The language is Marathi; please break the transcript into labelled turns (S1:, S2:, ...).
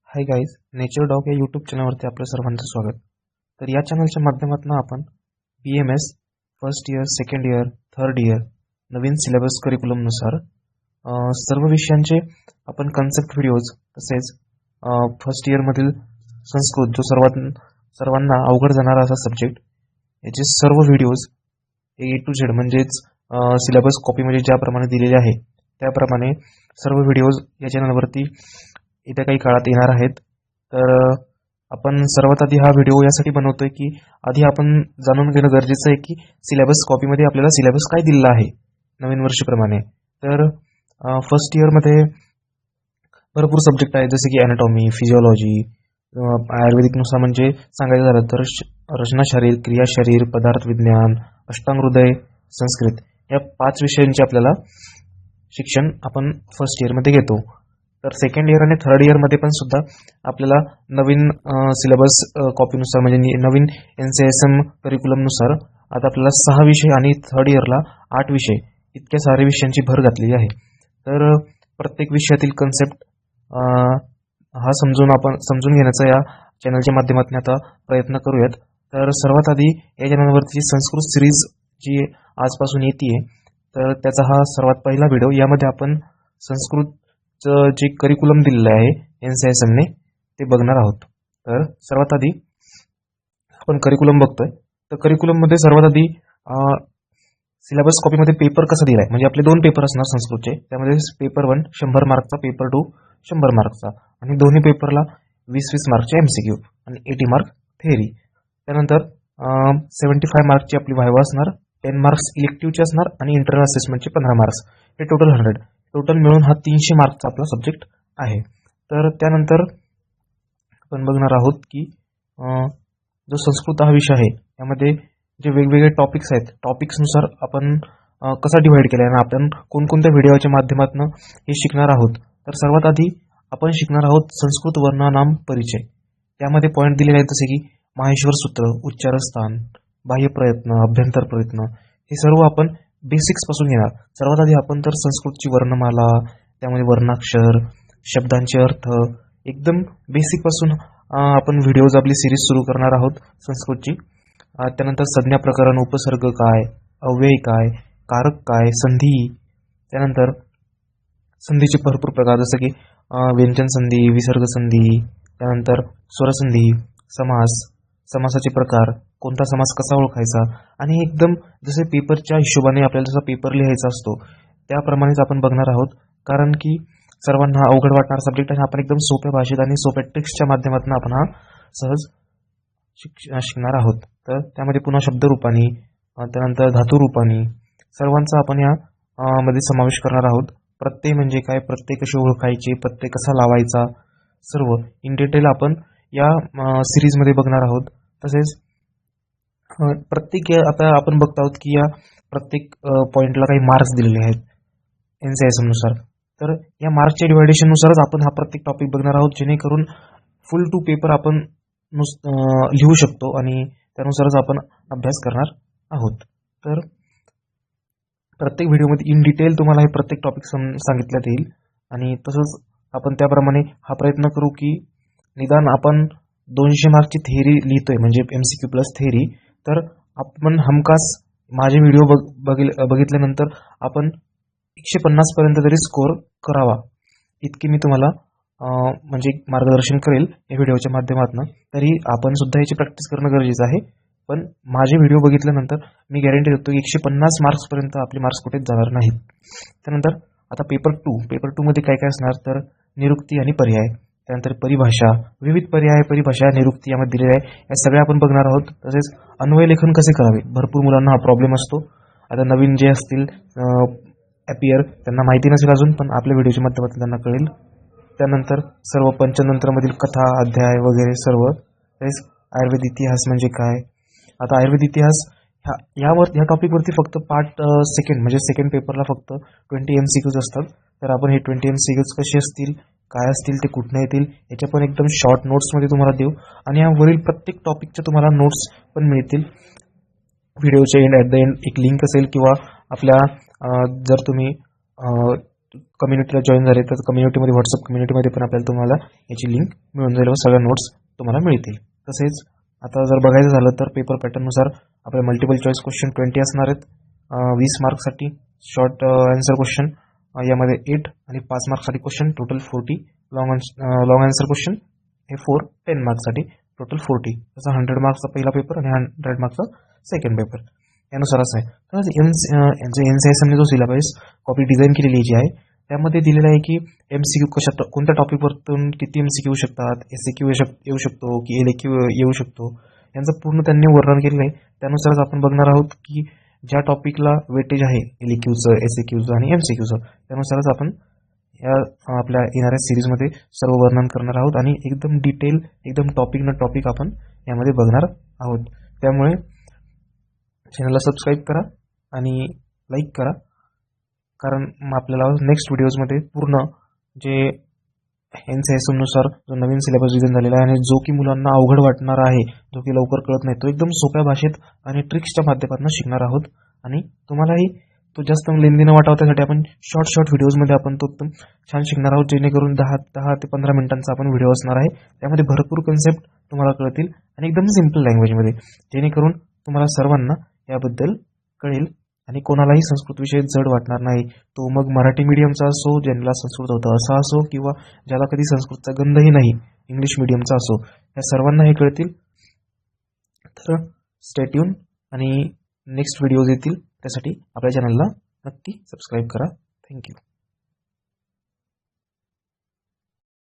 S1: हाय गाईज, नेचर डॉग या यूट्यूब चॅनलवरती आपलं सर्वांचं स्वागत. तर या चॅनलच्या माध्यमातून आपण BMS first year, second year, third year नवीन सिलेबस करिक्युलमनुसार सर्व विषयांचे आपण कन्सेप्ट व्हिडिओज तसेच फर्स्ट इयरमधील संस्कृत जो सर्वांना अवघड जाणारा असा सब्जेक्ट याचे सर्व व्हिडिओज A to Z म्हणजेच सिलेबस कॉपीमध्ये ज्याप्रमाणे दिलेले आहे त्याप्रमाणे सर्व व्हिडिओज या चॅनलवरती येत्या काही काळात येणार आहेत. तर आपण सर्वात आधी हा व्हिडिओ यासाठी बनवतोय की आधी आपण जाणून घेणं गरजेचं आहे की सिलेबस कॉपीमध्ये आपल्याला सिलेबस काय दिलेला आहे नवीन वर्षीप्रमाणे. तर फर्स्ट इयरमध्ये भरपूर सब्जेक्ट आहेत जसे की ॲनाटॉमी, फिजिओलॉजी, आयुर्वेदिकनुसार म्हणजे सांगायचं झालं तर रचना शरीर, क्रिया शरीर, पदार्थ विज्ञान, अष्टांग हृदय, संस्कृत या 5 विषयांचे आपल्याला शिक्षण आपण फर्स्ट इयरमध्ये घेतो. तर सेकंड इयर आणि थर्ड इयरमध्ये पण सुद्धा आपल्याला नवीन सिलेबस कॉपीनुसार म्हणजे नवीन NCSM करिक्युलमनुसार आता आपल्याला 6 विषय आणि थर्ड इयरला 8 विषय इतक्या सारे विषयांची भर घातलेली आहे. तर प्रत्येक विषयातील कन्सेप्ट हा समजून घेण्याचा या चॅनलच्या माध्यमातून आता प्रयत्न करूयात. तर सर्वात आधी या चॅनलवरची संस्कृत सिरीज जी आजपासून येते तर त्याचा हा सर्वात पहिला व्हिडिओ. यामध्ये आपण संस्कृतचं जे करिक्युलम दिलेलं आहे NCSMने ते बघणार आहोत. तर सर्वात आधी आपण करिक्युलम बघतोय. तर करिक्युलममध्ये सर्वात आधी सिलेबस कॉपीमध्ये पेपर कसा दिला आहे म्हणजे आपले 2 पेपर असणार संस्कृतचे. त्यामध्ये पेपर 1 100 मार्कचा, पेपर 2 100 मार्कचा आणि दोन्ही पेपरला 20-20 मार्कचे MCQ आणि 80 मार्क थेअरी. त्यानंतर 75 मार्कची आपली व्हायवा असणार, 10 मार्क्स इलेक्टिव्हचे असणार आणि इंटरनल असेसमेंटचे 15 मार्क्स. हे टोटल 100. टोटल मिळून हा 300 मार्कचा आपला सब्जेक्ट आहे. तर त्यानंतर आपण बघणार आहोत की जो संस्कृत हा विषय आहे यामध्ये जे वेगवेगळे टॉपिक्स आहेत टॉपिक्सनुसार आपण कसा डिव्हाइड केला आहे आणि आपण कोणकोणत्या व्हिडिओच्या माध्यमातून हे शिकणार आहोत. तर सर्वात आधी आपण शिकणार आहोत संस्कृत वर्णनाम परिचय. त्यामध्ये पॉईंट दिलेले आहेत जसे की माहेश्वर सूत्र, उच्चारस्थान, बाह्य प्रयत्न, अभ्यंतर प्रयत्न हे सर्व आपण बेसिक्सपासून घेणार. सर्वात आधी आपण तर संस्कृतची वर्णमाला, त्यामध्ये वर्णाक्षर, शब्दांचे अर्थ एकदम बेसिकपासून आपण व्हिडिओज आपली सिरीज सुरू करणार आहोत संस्कृतची. त्यानंतर संज्ञा प्रकरण, उपसर्ग काय, अव्यय काय, कारक काय, संधी, त्यानंतर संधीचे भरपूर प्रकार जसं की व्यंजन संधी, विसर्ग संधी, त्यानंतर स्वरसंधी, समास, समासाचे प्रकार, कोणता समास कसा ओळखायचा आणि एकदम जसे पेपरच्या हिशोबाने आपल्याला जसा पेपर लिहायचा असतो त्याप्रमाणेच आपण बघणार आहोत. कारण की सर्वांना अवघड वाटणारा सब्जेक्ट आहे. आपण एकदम सोप्या भाषेत आणि सोप्या ट्रिक्सच्या माध्यमातून आपण हा सहज शिकणार आहोत. तर त्यामध्ये पुन्हा शब्दरूपानी, त्यानंतर धातुरूपानी सर्वांचा आपण या मध्ये समावेश करणार आहोत. प्रत्यय म्हणजे काय, प्रत्यय कसे ओळखायचे, प्रत्यय कसा लावायचा, सर्व इन डिटेल आपण या सिरीजमध्ये बघणार आहोत. तसेच प्रत्येक आता आपण बघत आहोत की या प्रत्येक पॉईंटला काही मार्क्स दिलेले आहेत NCSM नुसार. तर या मार्क्सच्या डिव्हायडेशननुसारच आपण हा प्रत्येक टॉपिक बघणार आहोत जेणेकरून फुल टू पेपर आपण लिहू शकतो आणि त्यानुसारच आपण अभ्यास करणार आहोत. तर प्रत्येक व्हिडिओमध्ये इन डिटेल तुम्हाला हे प्रत्येक टॉपिक सांगितल्यात येईल आणि तसंच आपण त्याप्रमाणे हा प्रयत्न करू की निदान आपण 200 मार्कची थेअरी लिहितोय म्हणजे MCQ प्लस थेअरी. तर आपण हमखास माझे व्हिडिओ बघितल्यानंतर आपण 150 पर्यंत तरी स्कोअर करावा इतकी मी तुम्हाला म्हणजे मार्गदर्शन करेल या व्हिडिओच्या माध्यमातून. तरी आपण सुद्धा याची प्रॅक्टिस करणं गरजेचं आहे. पण माझे व्हिडिओ बघितल्यानंतर मी गॅरंटी देतो की 150 मार्क्सपर्यंत आपले मार्क्स कुठेच जाणार नाहीत. त्यानंतर आता पेपर 2 मध्ये काय काय असणार तर निरुक्ती आणि पर्याय, त्यानंतर परिभाषा, विविध पर्याय, परिभाषा, निरुक्ती यामध्ये दिलेले आहे. या सगळ्या आपण बघणार आहोत. तसेच अन्वय लेखन कसे करावे, भरपूर मुलांना हा प्रॉब्लेम असतो. आता नवीन जे असतील ॲपियर त्यांना माहिती नसेल अजून, पण आपल्या व्हिडिओच्या माध्यमातून त्यांना कळेल. त्यानंतर सर्व पंचतंत्रमधील कथा, अध्याय वगैरे सर्व. तसेच आयुर्वेद इतिहास म्हणजे काय. आता आयुर्वेद इतिहास ह्या टॉपिकवरती फक्त पार्ट सेकंड म्हणजे सेकंड पेपरला फक्त 20 MCQs असतात. तर आपण हे 20 MCQs कसे असतील, काय असतील, ते कुठनं येतील याच्या पण एकदम शॉर्ट नोट्समध्ये तुम्हाला देऊ आणि यावरील प्रत्येक टॉपिकच्या तुम्हाला नोट्स पण मिळतील. व्हिडिओच्या ॲट द एंड एक लिंक असेल किंवा आपल्या जर तुम्ही कम्युनिटीला जॉईन झाले तर कम्युनिटीमध्ये व्हॉट्सअप कम्युनिटीमध्ये पण आपल्याला तुम्हाला याची लिंक मिळून जाईल व सगळ्या नोट्स तुम्हाला मिळतील. तसेच आता जर बघायचं झालं तर पेपर पॅटर्ननुसार आपल्या मल्टिपल चॉईस क्वेश्चन 20 असणार आहेत. 20 मार्क्ससाठी शॉर्ट आन्सर क्वेश्चन यामध्ये 8 आणि 5 मार्क्ससाठी question total 40. Long answer question हे 10 मार्क्ससाठी टोटल 40. तसा 100 मार्क्सचा पहिला पेपर आणि 100 मार्क्सचा सेकंड पेपर यानुसार असं आहे. तर NCSM ने जो सिलेबस कॉपी डिझाईन केलेली जी आहे त्यामध्ये दिलेलं आहे की MCQ कोणत्या टॉपिकवरतून किती MCQ येऊ शकतात, SAQ येऊ शकतो की LAQ येऊ शकतो यांचं पूर्ण त्यांनी वर्णन केलेलं आहे. त्यानुसारच आपण बघणार आहोत की ज्या टॉपिकला वेटेज आहे LAQचं, SAQचं आणि MCQचं त्यानुसारच आपण या आपल्या येणाऱ्या सिरीजमध्ये सर्व वर्णन करणार आहोत आणि एकदम डिटेल एकदम टॉपिक न टॉपिक आपण यामध्ये बघणार आहोत. त्यामुळे चॅनलला सबस्क्राईब करा आणि लाईक करा, कारण आपल्याला नेक्स्ट व्हिडिओजमध्ये पूर्ण जे NCSM नुसार जो नवीन सिलेबस डिझाईन झालेला आहे आणि जो की मुलांना अवघड वाटणार आहे, जो की लवकर कळत नाही, तो एकदम सोप्या भाषेत आणि ट्रिक्सच्या माध्यमातून शिकणार आहोत. आणि तुम्हालाही तो जास्त लेंदी न वाटावा त्यासाठी आपण शॉर्ट व्हिडिओजमध्ये आपण तो एकदम छान शिकणार आहोत, जेणेकरून 10 ते 15 मिनिटांचा आपण व्हिडिओ असणार आहे. त्यामध्ये भरपूर कन्सेप्ट तुम्हाला कळतील आणि एकदम सिम्पल लँग्वेजमध्ये, जेणेकरून तुम्हाला सर्वांना याबद्दल कळेल आणि कोणालाही संस्कृत विषय जड वाटणार नाही. तो मग मराठी मीडियमचा असो, ज्यांना संस्कृत होतं असा असो, किंवा ज्याला कधी संस्कृतचा गंधही नाही इंग्लिश मीडियमचा असो, या सर्वांना हे कळतील. तर स्टे ट्यून आणि नेक्स्ट व्हिडिओज येतील, त्यासाठी आपल्या चॅनलला नक्की सबस्क्राईब करा. थँक्यू.